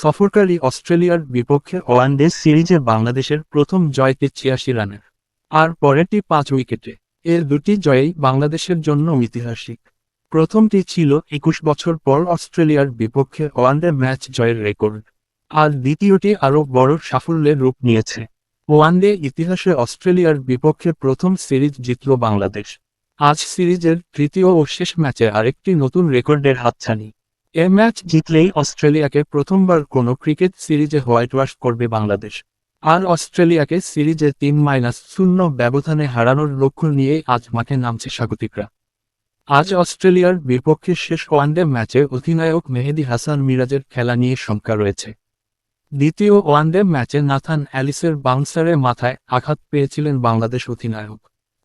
সফরকারী অস্ট্রেলিয়ার বিপক্ষে ওয়ানডে সিরিজে বাংলাদেশের প্রথম জয়টি ৮৬ রানের, আর পরেরটি ৫ উইকেটে। এর দুটি জয়েই বাংলাদেশের জন্য ঐতিহাসিক। প্রথমটি ছিল ২১ বছর পর অস্ট্রেলিয়ার বিপক্ষে ওয়ানডে ম্যাচ জয়ের রেকর্ড, আর দ্বিতীয়টি আরও বড় সাফল্যের রূপ নিয়েছে। ওয়ানডে ইতিহাসে অস্ট্রেলিয়ার বিপক্ষে প্রথম সিরিজ জিতল বাংলাদেশ। আজ সিরিজের তৃতীয় ও শেষ ম্যাচে আরেকটি নতুন রেকর্ডের হাতছানি। এ ম্যাচ জিতলেই অস্ট্রেলিয়াকে প্রথমবার কোনো ক্রিকেট সিরিজে হোয়াইটওয়াশ করবে বাংলাদেশ, আর অস্ট্রেলিয়াকে সিরিজে ৩-০ ব্যবধানে হারানোর লক্ষ্য নিয়েই আজ মাঠে নামছে স্বাগতিকরা। আজ অস্ট্রেলিয়ার বিপক্ষে শেষ ওয়ানডে ম্যাচে অধিনায়ক মেহেদী হাসান মিরাজের খেলা নিয়ে শঙ্কা রয়েছে। দ্বিতীয় ওয়ানডে ম্যাচে নাথান অ্যালিসের বাউন্সারে মাথায় আঘাত পেয়েছিলেন বাংলাদেশ অধিনায়ক,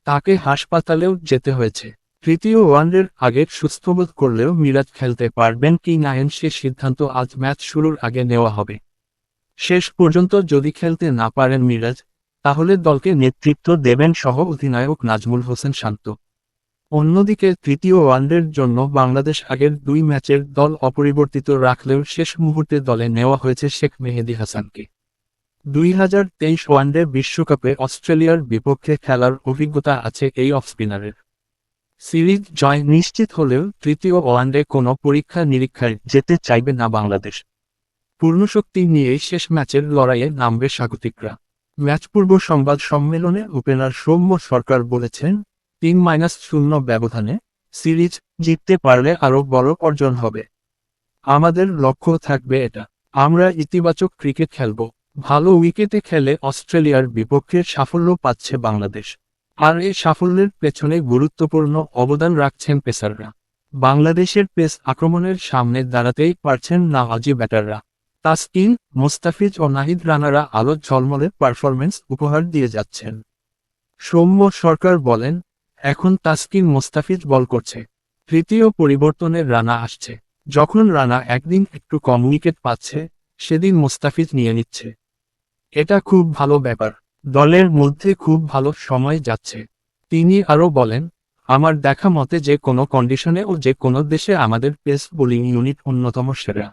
তাকে হাসপাতালেও যেতে হয়েছে। তৃতীয় ওয়ানডের আগে সুস্থবোধ করলেও মিরাজ খেলতে পারবেন কি না সে সিদ্ধান্ত আজ ম্যাচ শুরুর আগে নেওয়া হবে। শেষ পর্যন্ত যদি খেলতে না পারেন মিরাজ, তাহলে দলকে নেতৃত্ব দেবেন সহ অধিনায়ক নাজমুল হোসেন শান্ত। অন্যদিকে তৃতীয় ওয়ানডের জন্য বাংলাদেশ আগের ২ ম্যাচের দল অপরিবর্তিত রাখলেও শেষ মুহূর্তে দলে নেওয়া হয়েছে শেখ মেহেদী হাসানকে। ২০২৩ ওয়ানডে বিশ্বকাপে অস্ট্রেলিয়ার বিপক্ষে খেলার অভিজ্ঞতা আছে এই অফ স্পিনারের। সিরিজ জয় নিশ্চিত হলেও তৃতীয় ওয়ানডে কোনো পরীক্ষা নিরীক্ষায় যেতে চাইবে না বাংলাদেশ। পূর্ণশক্তি নিয়েই শেষ ম্যাচের লড়াইয়ে নামবে স্বাগতিকরা। ম্যাচপূর্ব সংবাদ সম্মেলনে ওপেনার সৌম্য সরকার বলেছেন, ৩-০ ব্যবধানে সিরিজ জিততে পারলে আরও বড় অর্জন হবে। আমাদের লক্ষ্য থাকবে এটা। আমরা ইতিবাচক ক্রিকেট খেলব। ভালো উইকেটে খেলে অস্ট্রেলিয়ার বিপক্ষে সাফল্য পাচ্ছে বাংলাদেশ, আর এই সাফল্যের পেছনে গুরুত্বপূর্ণ অবদান রাখছেন পেসাররা। বাংলাদেশের পেস আক্রমণের সামনে দাঁড়াতেই পারছেন না আজি ব্যাটাররা। তাসকিন, মোস্তাফিজ ও নাহিদ রানারা আলো ঝলমলে পারফরম্যান্স উপহার দিয়ে যাচ্ছেন। সৌম্য সরকার বলেন, এখন তাসকিন মোস্তাফিজ বল করছে, তৃতীয় পরিবর্তনের রানা আসছে। যখন রানা একদিন একটু কম উইকেট পাচ্ছে, সেদিন মোস্তাফিজ নিয়ে নিচ্ছে। এটা খুব ভালো ব্যাপার। দলের মধ্যে খুব ভালো সময় যাচ্ছে। তিনি আরও বলেন, আমার দেখা মতে যে কোনো কন্ডিশনে ও যে কোনো দেশে আমাদের পেস বোলিং ইউনিট অন্যতম সেরা।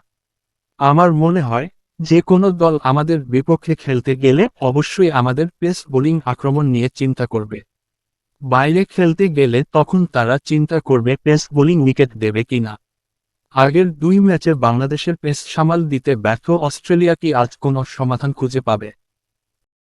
আমার মনে হয়, যে কোনো দল আমাদের বিপক্ষে খেলতে গেলে অবশ্যই আমাদের পেস বোলিং আক্রমণ নিয়ে চিন্তা করবে। বাইরে খেলতে গেলে তখন তারা চিন্তা করবে পেস বোলিং উইকেট দেবে কিনা। আগের ২ ম্যাচে বাংলাদেশের পেস সামাল দিতে ব্যর্থ অস্ট্রেলিয়া কি আজ কোনো সমাধান খুঁজে পাবে?